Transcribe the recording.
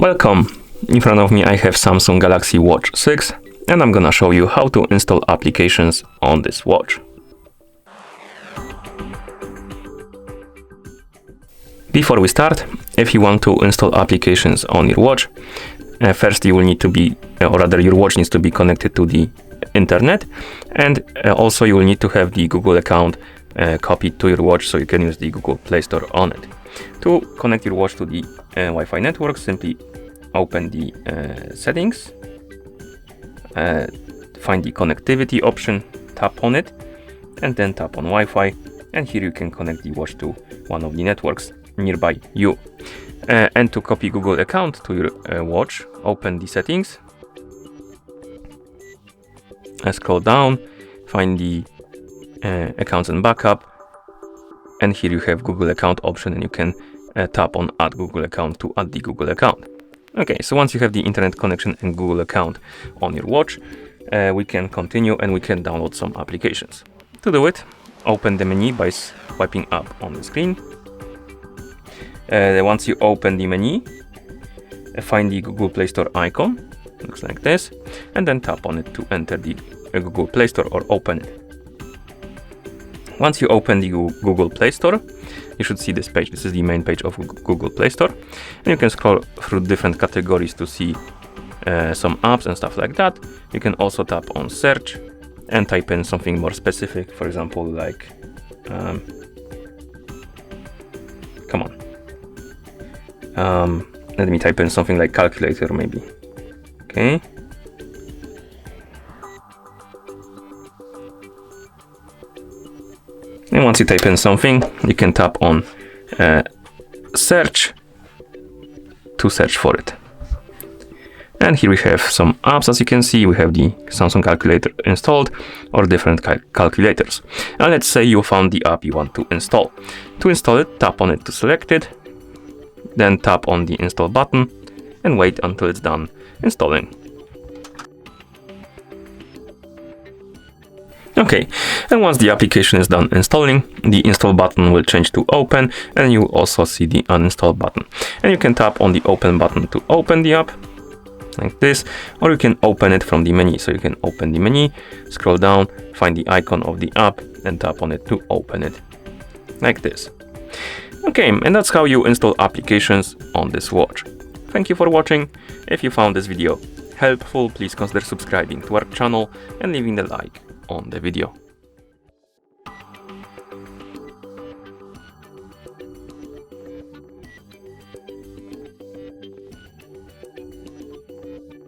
Welcome! In front of me I have Samsung Galaxy Watch 6 and I'm gonna show you how to install applications on this watch. Before we start, if you want to install applications on your watch, first you will need to be, or rather your watch needs to be connected to the internet, and also you will need to have the Google account copied to your watch so you can use the Google Play Store on it. To connect your watch to the Wi-Fi network, simply open the settings, find the connectivity option, tap on it, and then tap on Wi-Fi, and here you can connect the watch to one of the networks nearby you. And to copy Google account to your watch, open the settings, scroll down, find the accounts and backup, and here you have Google account option, and you can tap on add Google account to add the Google account. Okay, so once you have the internet connection and Google account on your watch, we can continue and we can download some applications. To do it, open the menu by swiping up on the screen. Once you open the menu, find the Google Play Store icon, looks like this, and then tap on it to enter the Google Play Store or open it. Once you open the Google Play Store, you should see this page. This is the main page of Google Play Store, and you can scroll through different categories to see some apps and stuff like that. You can also tap on search and type in something more specific, for example, like let me type in something like calculator maybe. Okay. And once you type in something, you can tap on search to search for it. And here we have some apps. As you can see, we have the Samsung calculator installed, or different calculators. And let's say you found the app you want to install. To install it, tap on it to select it, then tap on the install button and wait until it's done installing. Okay, and once the application is done installing, the install button will change to open, and you will also see the uninstall button. And you can tap on the open button to open the app, like this, or you can open it from the menu. So you can open the menu, scroll down, find the icon of the app, and tap on it to open it, like this. Okay, and that's how you install applications on this watch. Thank you for watching. If you found this video helpful, please consider subscribing to our channel and leaving a like on the video.